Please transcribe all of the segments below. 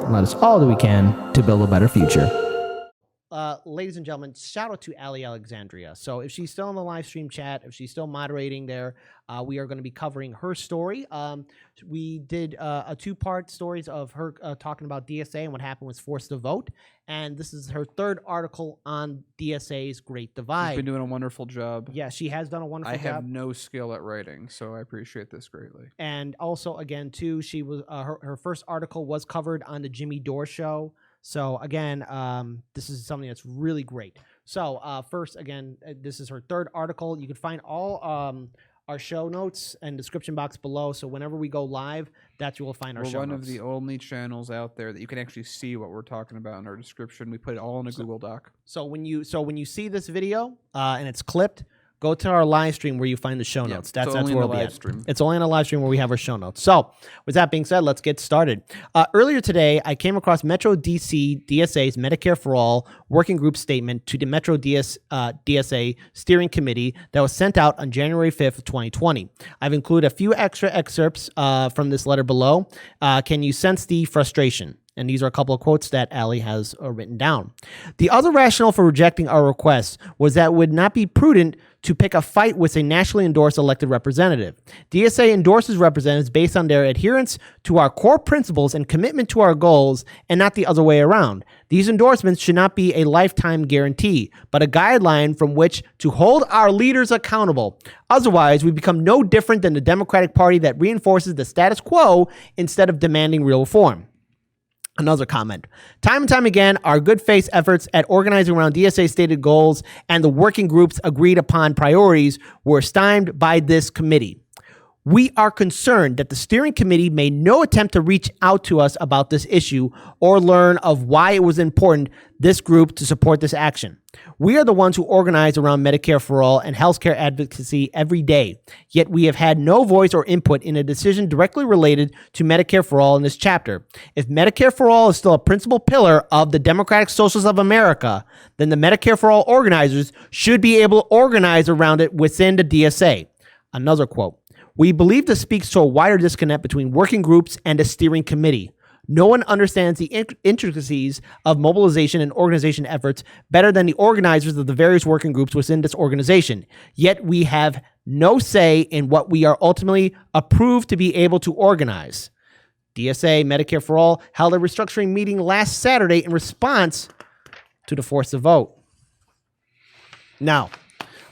and let us all do we can to build a better future. Ladies and gentlemen, shout out to Ali Alexandria. So if she's still in the live stream chat, if she's still moderating there, we are going to be covering her story. We did a two-part stories of her talking about DSA and what happened was forced to vote. And this is her third article on DSA's Great Divide. She's been doing a wonderful job. Yeah, she has done a wonderful job. I have no skill at writing, so I appreciate this greatly. And also, again, too, she was her first article was covered on the Jimmy Dore show. So again, this is something that's really great. So first, again, this is her third article. You can find all our show notes and description box below. So whenever we go live, that's where we'll find our show notes. We're one of the only channels out there that you can actually see what we're talking about in our description. We put it all in a Google Doc. So when you see this video and it's clipped, go to our live stream where you find the show notes. That's where we'll be at. It's only on a live stream where we have our show notes. So with that being said, let's get started. Earlier today, I came across Metro DC DSA's Medicare for All working group statement to the Metro DSA Steering Committee that was sent out on January 5th, 2020. I've included a few extra excerpts from this letter below. Can you sense the frustration? And these are a couple of quotes that Ali has written down. The other rationale for rejecting our request was that it would not be prudent to pick a fight with a nationally endorsed elected representative. DSA endorses representatives based on their adherence to our core principles and commitment to our goals, and not the other way around. These endorsements should not be a lifetime guarantee, but a guideline from which to hold our leaders accountable. Otherwise, we become no different than the Democratic Party that reinforces the status quo instead of demanding real reform. Another comment. Time and time again, our good faith efforts at organizing around DSA stated goals and the working group's agreed upon priorities were stymied by this committee. We are concerned that the steering committee made no attempt to reach out to us about this issue or learn of why it was important this group to support this action. We are the ones who organize around Medicare for All and healthcare advocacy every day, yet we have had no voice or input in a decision directly related to Medicare for All in this chapter. If Medicare for All is still a principal pillar of the Democratic Socialists of America, then the Medicare for All organizers should be able to organize around it within the DSA. Another quote. We believe this speaks to a wider disconnect between working groups and the steering committee. No one understands the intricacies of mobilization and organization efforts better than the organizers of the various working groups within this organization. Yet we have no say in what we are ultimately approved to be able to organize. DSA Medicare for All held a restructuring meeting last Saturday in response to the force to vote. Now,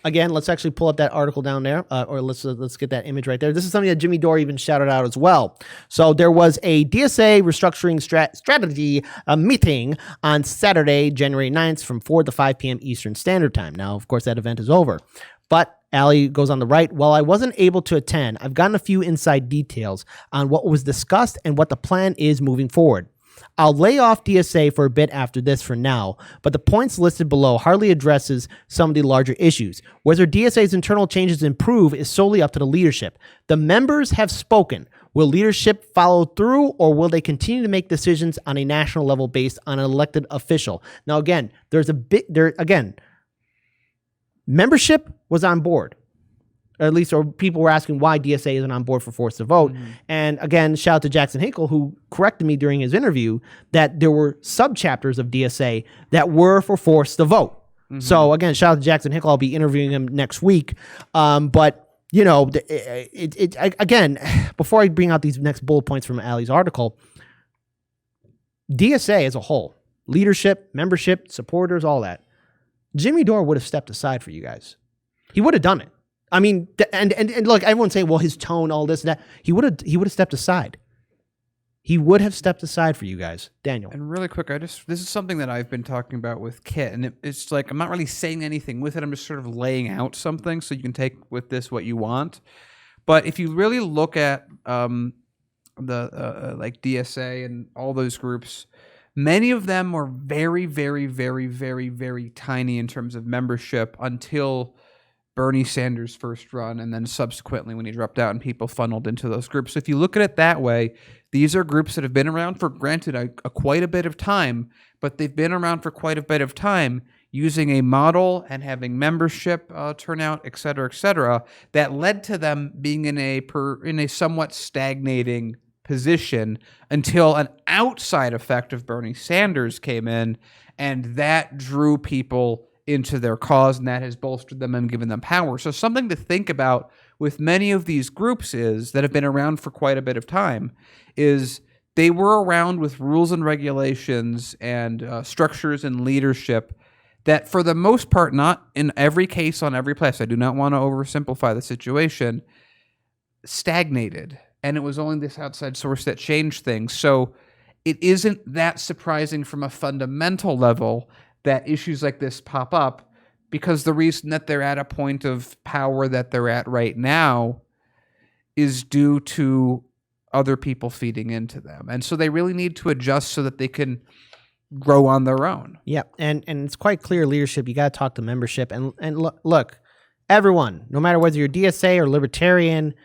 again, let's actually pull up that article down there, or let's get that image right there. This is something that Jimmy Dore even shouted out as well. So there was a DSA restructuring strategy meeting on Saturday, January 9th from 4 to 5 p.m. Eastern Standard Time. Now, of course, that event is over. But Ali goes on the right. While I wasn't able to attend, I've gotten a few inside details on what was discussed and what the plan is moving forward. I'll lay off DSA for a bit after this for now, but the points listed below hardly addresses some of the larger issues. Whether DSA's internal changes improve is solely up to the leadership. The members have spoken. Will leadership follow through, or will they continue to make decisions on a national level based on an elected official? Now, again, membership was on board. Or at least, or people were asking why DSA isn't on board for force to vote. Mm-hmm. And again, shout out to Jackson Hinkle, who corrected me during his interview that there were sub-chapters of DSA that were for force to vote. Mm-hmm. So again, shout out to Jackson Hinkle. I'll be interviewing him next week. But, you know, again, before I bring out these next bullet points from Ali's article, DSA as a whole, leadership, membership, supporters, all that, Jimmy Dore would have stepped aside for you guys. He would have done it. I mean, and look, everyone's saying, well, his tone, all this and that. He would have stepped aside. He would have stepped aside for you guys. Daniel. And really quick, this is something that I've been talking about with Kit, and it's like I'm not really saying anything with it. I'm just sort of laying out something so you can take with this what you want. But if you really look at like DSA and all those groups, many of them were very, very, very, very, very tiny in terms of membership until Bernie Sanders' first run, and then subsequently when he dropped out and people funneled into those groups. So if you look at it that way, these are groups that have been around for, granted, quite a bit of time, but they've been around for quite a bit of time using a model and having membership turnout, et cetera, that led to them being in a somewhat stagnating position until an outside effect of Bernie Sanders came in, and that drew people into their cause, and that has bolstered them and given them power. So something to think about with many of these groups is that have been around for quite a bit of time is they were around with rules and regulations and structures and leadership that for the most part, not in every case on every place, I do not want to oversimplify the situation, stagnated. And it was only this outside source that changed things. So it isn't that surprising from a fundamental level that issues like this pop up, because the reason that they're at a point of power that they're at right now is due to other people feeding into them. And so they really need to adjust so that they can grow on their own. Yeah, and it's quite clear leadership. You got to talk to membership. And look, everyone, no matter whether you're DSA or libertarian,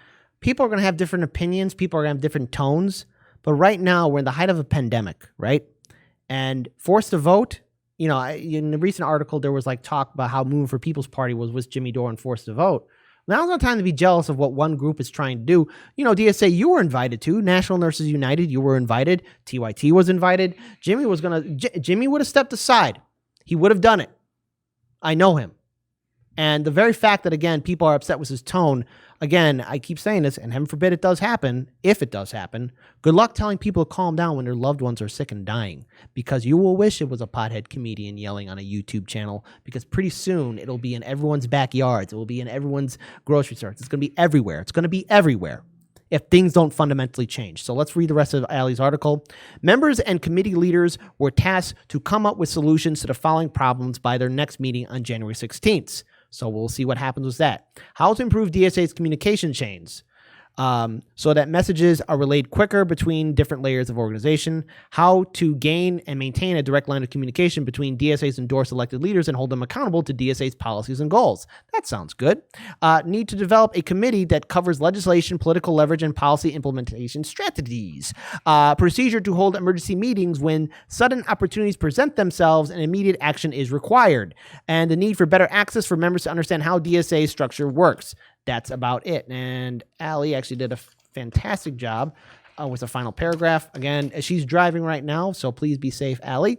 people are going to have different opinions. People are going to have different tones. But right now, we're in the height of a pandemic, right? And forced to vote, in the recent article, there was like talk about how Moving for People's Party was with Jimmy Dore and forced to vote. Now's not time to be jealous of what one group is trying to do. DSA, you were invited to. National Nurses United, you were invited. TYT was invited. Jimmy would have stepped aside. He would have done it. I know him. And the very fact that, again, people are upset with his tone, again, I keep saying this, and heaven forbid it does happen, if it does happen, good luck telling people to calm down when their loved ones are sick and dying, because you will wish it was a pothead comedian yelling on a YouTube channel, because pretty soon it'll be in everyone's backyards. It will be in everyone's grocery stores. It's going to be everywhere. It's going to be everywhere if things don't fundamentally change. So let's read the rest of Allie's article. Members and committee leaders were tasked to come up with solutions to the following problems by their next meeting on January 16th. So we'll see what happens with that. How to improve DSA's communication chains so that messages are relayed quicker between different layers of organization. How to gain and maintain a direct line of communication between DSA's endorsed elected leaders and hold them accountable to DSA's policies and goals. That sounds good. Need to develop a committee that covers legislation, political leverage, and policy implementation strategies. Procedure to hold emergency meetings when sudden opportunities present themselves and immediate action is required. And the need for better access for members to understand how DSA structure works. That's about it. And Allie actually did a fantastic job with the final paragraph. Again, she's driving right now, so please be safe, Allie.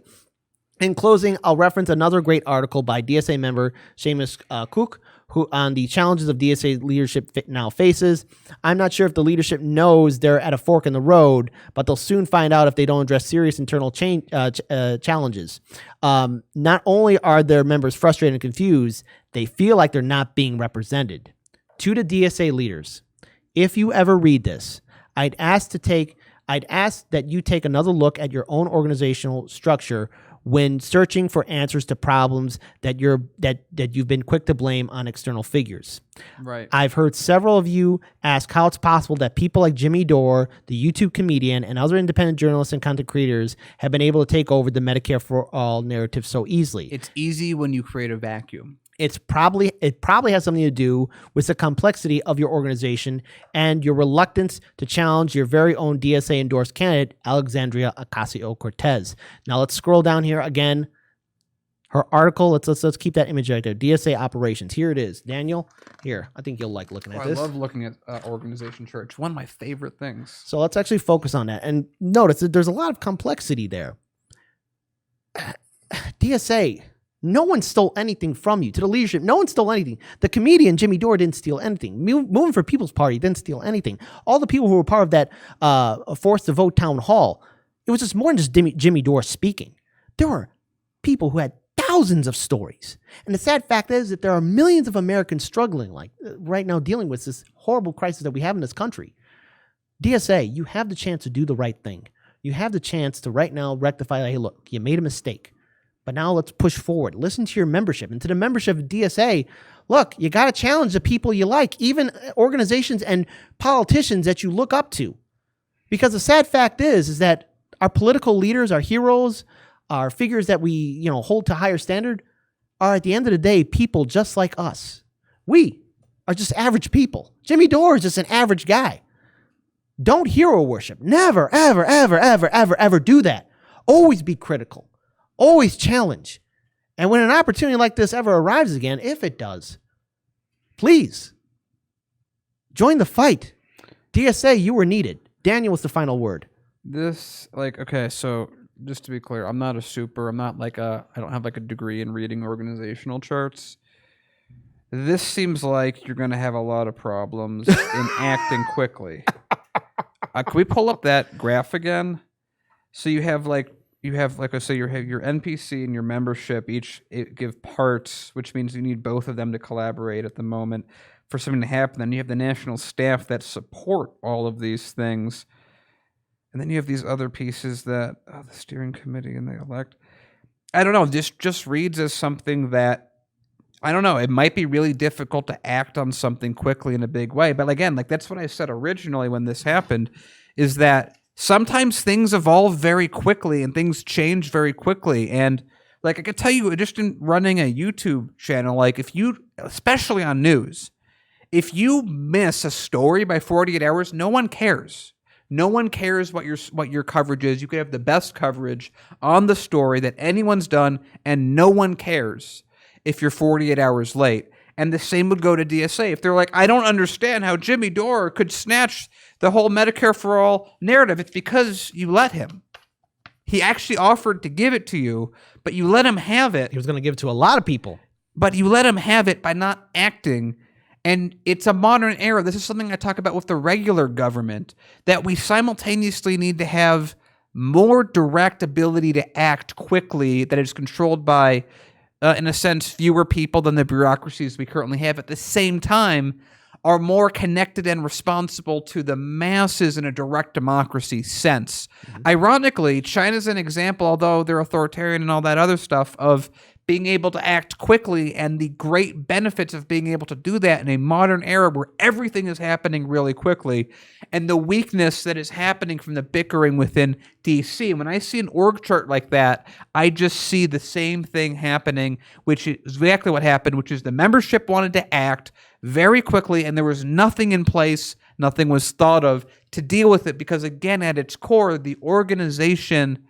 In closing, I'll reference another great article by DSA member Seamus Cook, who on the challenges of DSA leadership now faces. I'm not sure if the leadership knows they're at a fork in the road, but they'll soon find out if they don't address serious internal challenges. Not only are their members frustrated and confused, they feel like they're not being represented. To the DSA leaders, if you ever read this, I'd ask that you take another look at your own organizational structure when searching for answers to problems that you've been quick to blame on external figures. Right. I've heard several of you ask how it's possible that people like Jimmy Dore, the YouTube comedian, and other independent journalists and content creators have been able to take over the Medicare for All narrative so easily. It's easy when you create a vacuum. It probably has something to do with the complexity of your organization and your reluctance to challenge your very own DSA endorsed candidate, Alexandria Ocasio-Cortez. Now let's scroll down here again. Her article, let's keep that image right there. DSA operations. Here it is. Daniel, here. I think you'll like looking at this. I love looking at organization charts. One of my favorite things. So let's actually focus on that. And notice that there's a lot of complexity there. DSA. No one stole anything from you. To the leadership, no one stole anything. The comedian Jimmy Dore didn't steal anything. Moving for People's Party didn't steal anything. All the people who were part of that forced to vote town hall, it was just more than just Jimmy Dore speaking. There were people who had thousands of stories. And the sad fact is that there are millions of Americans struggling right now, dealing with this horrible crisis that we have in this country. DSA, you have the chance to do the right thing. You have the chance to right now rectify, hey, look, you made a mistake. But now let's push forward. Listen to your membership. And to the membership of DSA, look, you got to challenge the people you like, even organizations and politicians that you look up to. Because the sad fact is that our political leaders, our heroes, our figures that we hold to higher standard are at the end of the day people just like us. We are just average people. Jimmy Dore is just an average guy. Don't hero worship. Never, ever, ever, ever, ever, ever do that. Always be critical. Always challenge. And when an opportunity like this ever arrives again, if it does, please join the fight. DSA, you were needed. Daniel, what's the final word? This, okay, so just to be clear, I'm not I don't have like a degree in reading organizational charts. This seems like you're going to have a lot of problems in acting quickly. Can we pull up that graph again? So you have your NPC and your membership each give parts, which means you need both of them to collaborate at the moment for something to happen. Then you have the national staff that support all of these things. And then you have these other pieces that the steering committee and the elect. I don't know. This just reads as something that, I don't know. It might be really difficult to act on something quickly in a big way. But again, that's what I said originally when this happened, is that sometimes things evolve very quickly and things change very quickly. And I could tell you, just in running a YouTube channel, if you, especially on news, if you miss a story by 48 hours, no one cares. No one cares what your coverage is. You could have the best coverage on the story that anyone's done, and no one cares if you're 48 hours late. And the same would go to DSA. If they're like, I don't understand how Jimmy Dore could snatch the whole Medicare for All narrative, it's because you let him. He actually offered to give it to you, but you let him have it. He was going to give it to a lot of people. But you let him have it by not acting. And it's a modern era. This is something I talk about with the regular government, that we simultaneously need to have more direct ability to act quickly, that is controlled by, in a sense, fewer people than the bureaucracies we currently have. At the same time, are more connected and responsible to the masses in a direct democracy sense. Mm-hmm. Ironically, China's an example, although they're authoritarian and all that other stuff, of being able to act quickly and the great benefits of being able to do that in a modern era where everything is happening really quickly, and the weakness that is happening from the bickering within DC. When I see an org chart like that, I just see the same thing happening, which is exactly what happened, which is the membership wanted to act very quickly, and there was nothing in place, nothing was thought of to deal with it, because again, at its core, the organization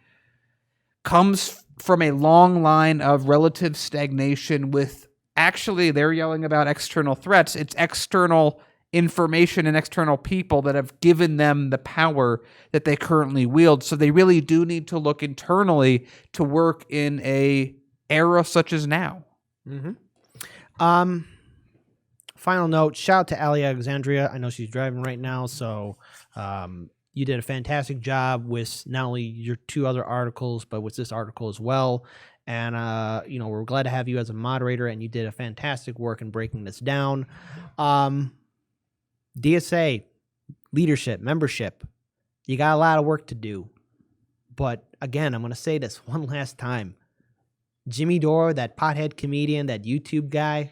comes from a long line of relative stagnation with, actually, they're yelling about external threats. It's external information and external people that have given them the power that they currently wield. So they really do need to look internally to work in a era such as now. Mm-hmm. Final note, shout out to Ali Alexandria. I know she's driving right now, so you did a fantastic job with not only your 2 other articles, but with this article as well. And, we're glad to have you as a moderator, and you did a fantastic work in breaking this down. DSA, leadership, membership, you got a lot of work to do. But again, I'm going to say this one last time. Jimmy Dore, that pothead comedian, that YouTube guy,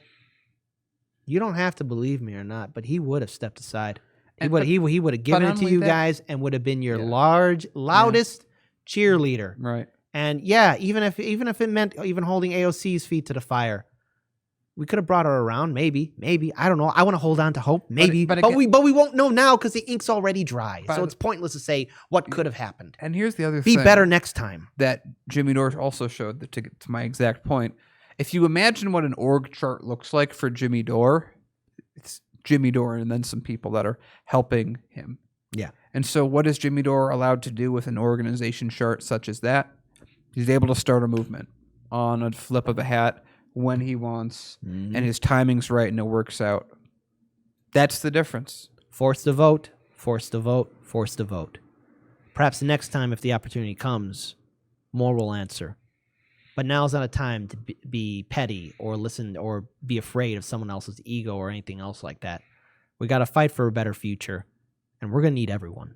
you don't have to believe me or not, but he would have stepped aside. He would have given it to you guys and would have been your loudest cheerleader. Right. And even if it meant even holding AOC's feet to the fire, we could have brought her around. Maybe. I don't know. I want to hold on to hope. Maybe. But we won't know now because the ink's already dry. So it's pointless to say what could have happened. And here's the other thing. Be better next time. That Jimmy Dore also showed, to get to my exact point. If you imagine what an org chart looks like for Jimmy Dore, it's Jimmy Dore and then some people that are helping him. Yeah. And so what is Jimmy Dore allowed to do with an organization chart such as that? He's able to start a movement on a flip of a hat when he wants, and his timing's right and it works out. That's the difference. Forced to vote, forced to vote, forced to vote. Perhaps the next time, if the opportunity comes, more will answer. But now's not a time to be petty or listen or be afraid of someone else's ego or anything else like that. We got to fight for a better future, and we're going to need everyone.